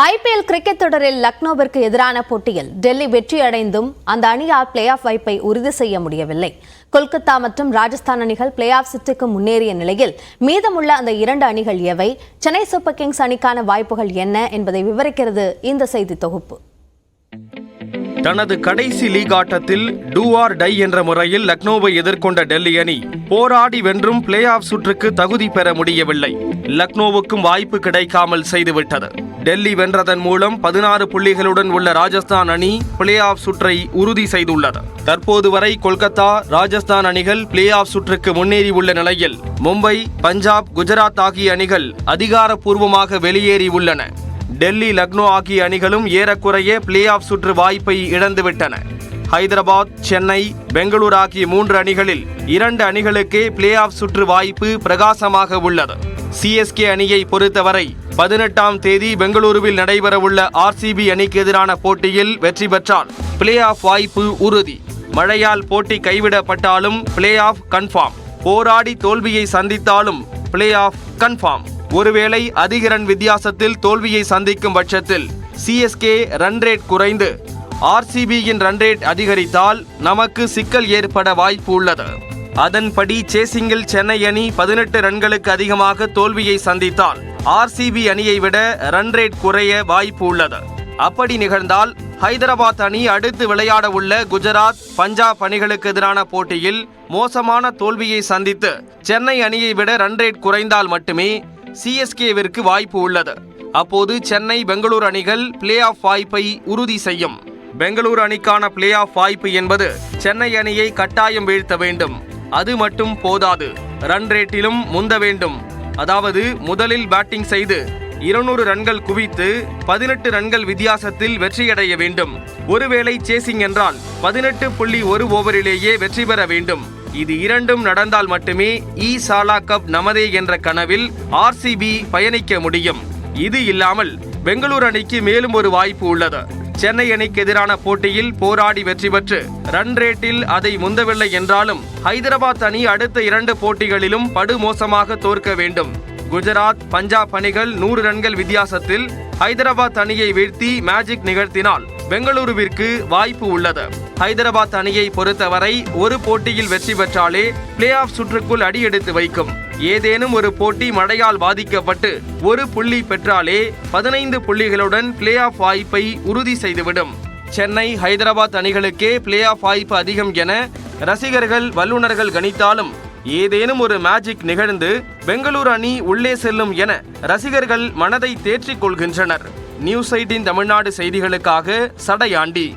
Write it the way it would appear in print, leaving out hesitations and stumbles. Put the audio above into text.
IPL cricket தொடரில் லக்னோவிற்கு எதிரான போட்டியில் டெல்லி வெற்றியடைந்தும் அந்த அணியால் பிளே ஆஃப் வாய்ப்பை உறுதி செய்ய முடியவில்லை. கொல்கத்தா மற்றும் ராஜஸ்தான் அணிகள் பிளே ஆஃப் சுற்றுக்கு முன்னேறிய நிலையில் மீதமுள்ள அந்த இரண்டு அணிகள் எவை, சென்னை சூப்பர் கிங்ஸ் அணிக்கான வாய்ப்புகள் என்ன என்பதை விவரிக்கிறது இந்த செய்தி தொகுப்பு. தனது கடைசி லீக் ஆட்டத்தில் டூ ஆர் டை என்ற முறையில் லக்னோவை எதிர்கொண்ட டெல்லி அணி போராடி வென்றும் பிளே ஆஃப் சுற்றுக்கு தகுதி பெற முடியவில்லை. லக்னோவுக்கும் வாய்ப்பு கிடைக்காமல் செய்துவிட்டது. டெல்லி வென்றதன் மூலம் 16 புள்ளிகளுடன் உள்ள ராஜஸ்தான் அணி பிளே ஆஃப் சுற்றை உறுதி செய்துள்ளது. தற்போது வரை கொல்கத்தா, ராஜஸ்தான் அணிகள் பிளே ஆஃப் சுற்றுக்கு முன்னேறி உள்ள நிலையில் மும்பை, பஞ்சாப், குஜராத் ஆகிய அணிகள் அதிகாரப்பூர்வமாக வெளியேறி உள்ளன. டெல்லி, லக்னோ ஆகிய அணிகளும் ஏறக்குறைய பிளே ஆஃப் சுற்று வாய்ப்பை இழந்துவிட்டன. ஹைதராபாத், சென்னை, பெங்களூரு ஆகிய 3 அணிகளில் 2 அணிகளுக்கே பிளே ஆஃப் சுற்று வாய்ப்பு பிரகாசமாக உள்ளது. சிஎஸ்கே அணியை பொறுத்தவரை 18ஆம் தேதி பெங்களூருவில் நடைபெறவுள்ள ஆர்சிபி அணிக்கு எதிரான போட்டியில் வெற்றி பெற்றால் பிளே ஆஃப் வாய்ப்பு உறுதி. மழையால் போட்டி கைவிடப்பட்டாலும் பிளே ஆஃப் கன்ஃபார்ம். போராடி தோல்வியை சந்தித்தாலும் பிளே ஆஃப் கன்ஃபார்ம். ஒருவேளை அதிக ரன் வித்தியாசத்தில் தோல்வியை சந்திக்கும் பட்சத்தில் சிஎஸ்கே ரன் ரேட் குறைந்து ஆர்சிபியின் ரன் ரேட் அதிகரித்தால் நமக்கு சிக்கல் ஏற்பட வாய்ப்பு உள்ளது. அதன்படி சேசிங்கில் சென்னை அணி 18 ரன்களுக்கு அதிகமாக தோல்வியை சந்தித்தால் ஆர்சிபி அணியை விட ரன் ரேட் குறைய வாய்ப்பு உள்ளது. அப்படி நிகழ்ந்தால் ஹைதராபாத் அணி அடுத்து விளையாட உள்ள குஜராத், பஞ்சாப் அணிகளுக்கு எதிரான போட்டியில் மோசமான தோல்வியை சந்தித்து சென்னை அணியை விட ரன் ரேட் குறைந்தால் மட்டுமே சிஎஸ்கேவிற்கு வாய்ப்பு உள்ளது. அப்போது சென்னை, பெங்களூரு அணிகள் பிளே ஆஃப் வாய்ப்பை உறுதி செய்யும். பெங்களூரு அணிக்கான பிளே ஆஃப் வாய்ப்பு என்பது சென்னை அணியை கட்டாயம் வீழ்த்த வேண்டும். அது மட்டும் போதாது, ரன் ரேட்டிலும் முந்த வேண்டும். அதாவது முதலில் பேட்டிங் செய்து 200 ரன்கள் குவித்து 18 ரன்கள் வித்தியாசத்தில் வெற்றியடைய வேண்டும். ஒருவேளை சேசிங் என்றால் 18.1 ஓவரிலேயே வெற்றி பெற வேண்டும். இது இரண்டும் நடந்தால் மட்டுமே சாலா கப் நமதே என்ற கனவில் ஆர்சிபி பயணிக்க முடியும். இது இல்லாமல் பெங்களூரு அணிக்கு மேலும் ஒரு வாய்ப்பு உள்ளது. சென்னை அணிக்கு எதிரான போட்டியில் போராடி வெற்றி பெற்று ரன் ரேட்டில் அதை முந்தவில்லை என்றாலும் ஹைதராபாத் அணி அடுத்த 2 போட்டிகளிலும் படுமோசமாக தோற்க வேண்டும். குஜராத், பஞ்சாப் அணிகள் 100 ரன்கள் வித்தியாசத்தில் ஹைதராபாத் அணியை வீழ்த்தி மேஜிக் நிகழ்த்தினால் பெங்களூருவிற்கு வாய்ப்பு உள்ளது. ஹைதராபாத் அணியை பொறுத்தவரை ஒரு போட்டியில் வெற்றி பெற்றாலே பிளே ஆஃப் சுற்றுக்குள் அடியெடுத்து வைக்கும். ஏதேனும் ஒரு போட்டி மழையால் பாதிக்கப்பட்டு 1 புள்ளி பெற்றாலே 15 புள்ளிகளுடன் பிளே ஆஃப் வாய்ப்பை உறுதி செய்துவிடும். சென்னை, ஹைதராபாத் அணிகளுக்கே பிளே ஆஃப் வாய்ப்பு அதிகம் என ரசிகர்கள், வல்லுநர்கள் கணித்தாலும் ஏதேனும் ஒரு மேஜிக் நிகழ்ந்து பெங்களூரு அணி உள்ளே செல்லும் என ரசிகர்கள் மனதை தேற்றிக் கொள்கின்றனர். நியூஸ் 18 தமிழ்நாடு செய்திகளுக்காக சடையாண்டி.